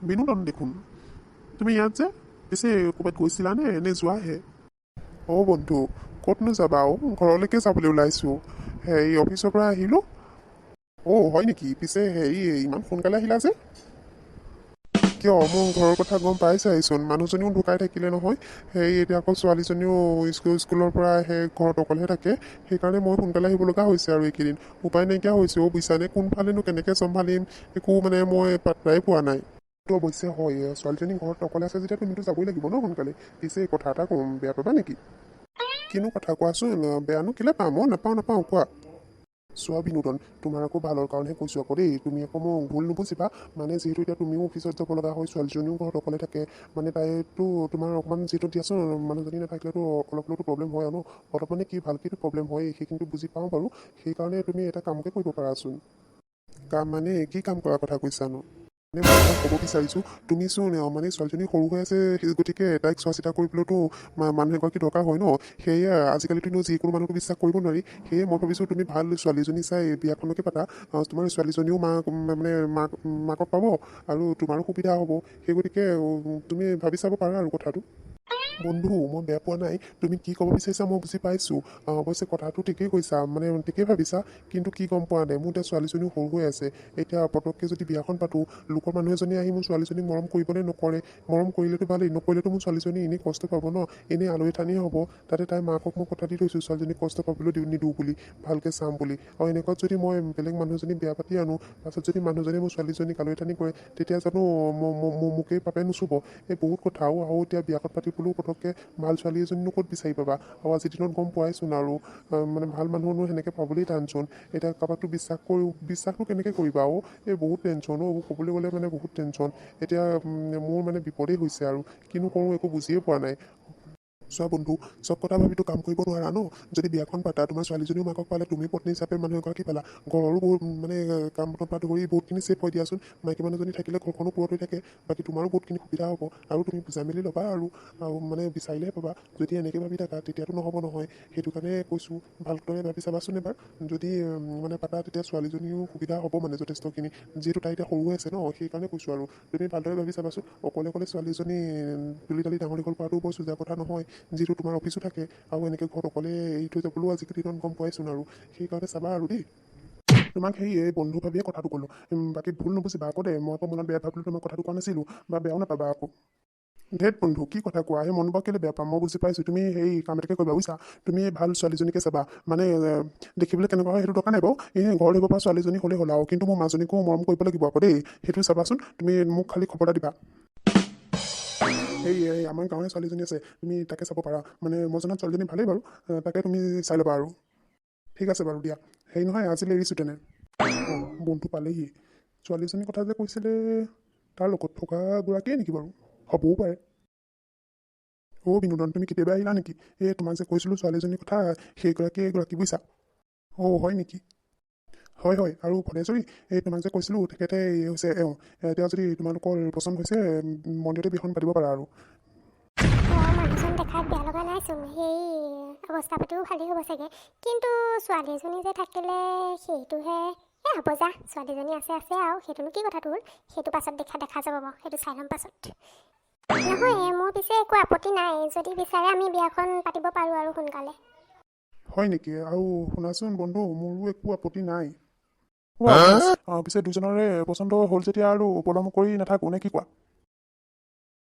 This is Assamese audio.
বিনোদন দেখোন তুমি ইয়াত যে পিছে ক'ৰবাত গৈছিলানে এনে যোৱাহে? বন্ধু ক'তনো যাবা ঘৰলৈকে যাবলৈ ওলাইছোঁ। হেৰি অফিচৰ পৰা আহিলোঁ। হয় নেকি? পিছে হেৰি ইমান সোনকালে আহিলা যে? কিয় মোৰ ঘৰৰ কথা গম পাইছাইচোন, মানুহজনীও ঢুকাই থাকিলে নহয়। হেৰি এতিয়া আকৌ ছোৱালীজনীও স্কুলৰ পৰা আহে, ঘৰত অকলেহে থাকে। সেইকাৰণে মই সোনকালে আহিব লগা হৈছে আৰু এইকেইদিন উপায় নাইকিয়া হৈছে বুজিছানে। কোনফালেনো কেনেকৈ চম্ভালিম একো মানে মই পাত্তাই পোৱা নাই। তো অৱশ্যে হয়, ছোৱালীজনী ঘৰত অকলে আছে যেতিয়া তুমিতো যাবই লাগিব ন সোনকালে। পিছে কথা এটা কম, বেয়া পাবা নেকি? কিনো কথা কোৱাচোন, বেয়ানো কেলে পাম? নাপাওঁ কোৱা। চোৱা বিনোদন, তোমাৰ আকৌ ভালৰ কাৰণেহে কৈছোঁ আকৌ দেই, তুমি আকৌ মোক ভুল নুবুজিবা। মানে যিহেতু এতিয়া তুমিও অফিচত যাব লগা হয়, ছোৱালীজনীও ঘৰত অকলে থাকে। মানে তাইতো তোমাৰ অকণমান যিহেতু দিয়াচোন, মানুহজনী নাথাকিলেতো অলপ হ'লেতো প্ৰব্লেম হয় আৰু ন। অলপ মানে কি ভালকৈতো প্ৰব্লেম হয়, সেইখিনিতো বুজি পাওঁ বাৰু। সেইকাৰণে তুমি এটা কামকে কৰিব পাৰাচোন। কাম মানে কি কাম কৰাৰ কথা কৈছানো? মানে মই তোমাক ক'ব বিচাৰিছোঁ, তুমি চোন মানে ছোৱালীজনী সৰু হৈ আছে, গতিকে তাইক চোৱা চিতা কৰিবলৈতো মানুহ এগৰাকী দৰকাৰ হয় ন। সেয়ে আজিকালিতো যিকোনো মানুহকো বিশ্বাস কৰিব নোৱাৰি। সেয়ে মই ভাবিছোঁ তুমি ভাল ছোৱালীজনী চাই বিয়াখনকে পাতা। তোমাৰ ছোৱালীজনীও মাকক পাব আৰু তোমাৰো সুবিধা হ'ব। সেই গতিকে তুমি ভাবি চাব পাৰা আৰু কথাটো। বন্ধু মই বেয়া পোৱা নাই, তুমি কি ক'ব বিচাৰিছা মই বুজি পাইছোঁ। অৱশ্যে কথাটো ঠিকেই কৈছা, মানে ঠিকেই ভাবিছা। কিন্তু কি গম পোৱা নাই, মোৰ এতিয়া ছোৱালীজনীও সৰু হৈ আছে। এতিয়া পটককৈ যদি বিয়াখন পাতোঁ, লোকৰ মানুহ এজনী আহি মোৰ ছোৱালীজনীক মৰম কৰিবনে নকৰে? মৰম কৰিলেতো ভালেই, নকৰিলেতো মোৰ ছোৱালীজনী এনেই কষ্ট পাব ন। এনেই আলৈ ঠানি হ'ব। তাতে তাইৰ মাকক মই কথা দি থৈছোঁ, ছোৱালীজনীক কষ্ট পাবলৈ নিদিওঁ বুলি, ভালকৈ চাম বুলি। আৰু এনেকুৱাত যদি মই বেলেগ মানুহজনী বিয়া পাতি আনো, পাছত যদি মানুহজনীয়ে মোৰ ছোৱালীজনীক আলৈ ঠানি কৰে, তেতিয়া জানো মোকেই পাপে নুচুব? এই বহুত কথা আৰু এতিয়া বিয়াখন পাতিবলৈও পটককৈ ভাল ছোৱালী এজনীনো ক'ত বিচাৰি পাবা? আৰু আজিৰ দিনত গম পোৱাইচোন আৰু মানে ভাল মানুহনো সেনেকৈ পাবলেই টানচোন। এতিয়া কাৰোবাকতো বিশ্বাসনো কেনেকৈ কৰিবা এই বহুত টেনশ্যন ক'বলৈ গ'লে মানে বহুত টেনশ্যন। এতিয়া মোৰ মানে বিপদেই হৈছে আৰু কিনো কৰোঁ একো বুজিয়ে পোৱা নাই। চোৱা বন্ধু, চব কথা ভাবিতো কাম কৰিব নোৱাৰা ন। যদি বিয়াখন পাতা, তোমাৰ ছোৱালীজনীও মাকক পালে, তুমি পত্নী হিচাপে মানুহ এগৰাকী পালা, ঘৰৰো বহুত মানে কাম বনৰ পৰা ধৰি বহুতখিনি ছেফ হয় দিয়াচোন। মাইকী মানুহজনী থাকিলে ঘৰখনো পুৰত হৈ থাকে, বাকী তোমাৰো বহুতখিনি সুবিধা হ'ব। আৰু তুমি বুজাই মেলি ল'বা আৰু মানে বিচাৰিলেহে পাবা। যদি এনেকৈ ভাবি থাকা তেতিয়াতো নহ'ব নহয়। সেইটো কাৰণে কৈছোঁ, ভালদৰে ভাবি চাবাচোন এবাৰ। যদি মানে পাতা, তেতিয়া ছোৱালীজনীও সুবিধা হ'ব মানে যথেষ্টখিনি। যিহেতু তাই এতিয়া সৰু হৈ আছে ন, সেইকাৰণে কৈছোঁ আৰু তুমি ভালদৰে ভাবি চাবাচোন। অকলে ছোৱালীজনী তুলি তালি ডাঙৰ দীঘল কৰাটো বৰ চোজা কথা নহয়। যিহেতু তোমাৰ অফিচো থাকে আৰু এনেকৈ ঘৰত অকলে এৰি থৈ যাবলৈও আজিকালি দিনত গম পোৱাইচোন আৰু সেইকাৰণে চাবা আৰু দেই। তোমাক এই বন্ধু ভাবিয়ে কথাটো ক'লোঁ। বাকী ভুল নুবুজিবা আকৌ দেই, মই আকৌ মনত বেয়া ভাবিলোঁ তোমাক কথাটো কোৱা নাছিলোঁ, বা বেয়াও নাপাবা আকৌ। ধেত বন্ধু কি কথা কোৱা, সেই মনোবা কেলৈ বেয়া পাম? মই বুজি পাইছোঁ। তুমি সেই কাম এটাকে কৰিবা বুজিছা। তুমি ভাল ছোৱালীজনীকে চাবা, মানে দেখিবলৈ কেনেকুৱা হয় সেইটো দৰকাৰ নাই বাৰু। ঘৰত আহিব পৰা ছোৱালীজনী হ'লেই হ'ল আৰু। কিন্তু মোৰ মাজনীকো মৰম কৰিব লাগিব আকৌ দেই, সেইটো চাবাচোন। তুমি মোক খালি খবৰ এটা দিবা। এই আমাৰ গাঁৱৰে ছোৱালীজনী আছে, তুমি তাকে চাব পাৰা। মানে মই জনাত ছোৱালীজনী ভালেই বাৰু, তাকে তুমি চাই ল'বা আৰু। ঠিক আছে বাৰু দিয়া। হেৰি নহয়, আজিলৈ এৰিছোঁ তেনে। বন্ধু পালেহি। ছোৱালীজনীৰ কথা যে কৈছিলে, তাৰ লগত থকা গৰাকীয়ে নেকি বাৰু? হ'বও পাৰে। বিনোদন, তুমি কেতিয়াবা আহিলা নেকি? তোমাক যে কৈছিলোঁ ছোৱালীজনীৰ কথা, সেইগৰাকী বুজিছা। হয় নেকি? হয় আৰু ভদেশ্বৰী, তোমাক যে কৈছিলোঁ তেখেতে হৈছে এতিয়া যদি তোমালোকৰ পচন্দ হৈছে, মন্দিৰতে বিয়াখন পাতিব পাৰা আৰু। মানুহজন দেখাত বেয়া লগা নাইচোন, সেই অৱস্থা পাতিও ভালেই হ'ব চাগে। কিন্তু ছোৱালী এজনী যে থাকিলে সেইটোহে। হ'ব যা, ছোৱালীজনী আছে আৰু সেইটোনো কি কথা তোৰ? সেইটো পাছত দেখা যাব বাৰু, সেইটো চাই ল'ম পাছত। নহয়, মোৰ পিছে একো আপত্তি নাই। যদি বিচাৰে আমি বিয়াখন পাতিব পাৰোঁ আৰু সোনকালে। হয় নেকি? আৰু শুনাচোন বন্ধু, মোৰো একো আপত্তি নাই। পিছে দুজনৰে পচন্দ হ'ল যেতিয়া আৰু পলম কৰি নাথাকোঁ নে কি কোৱা?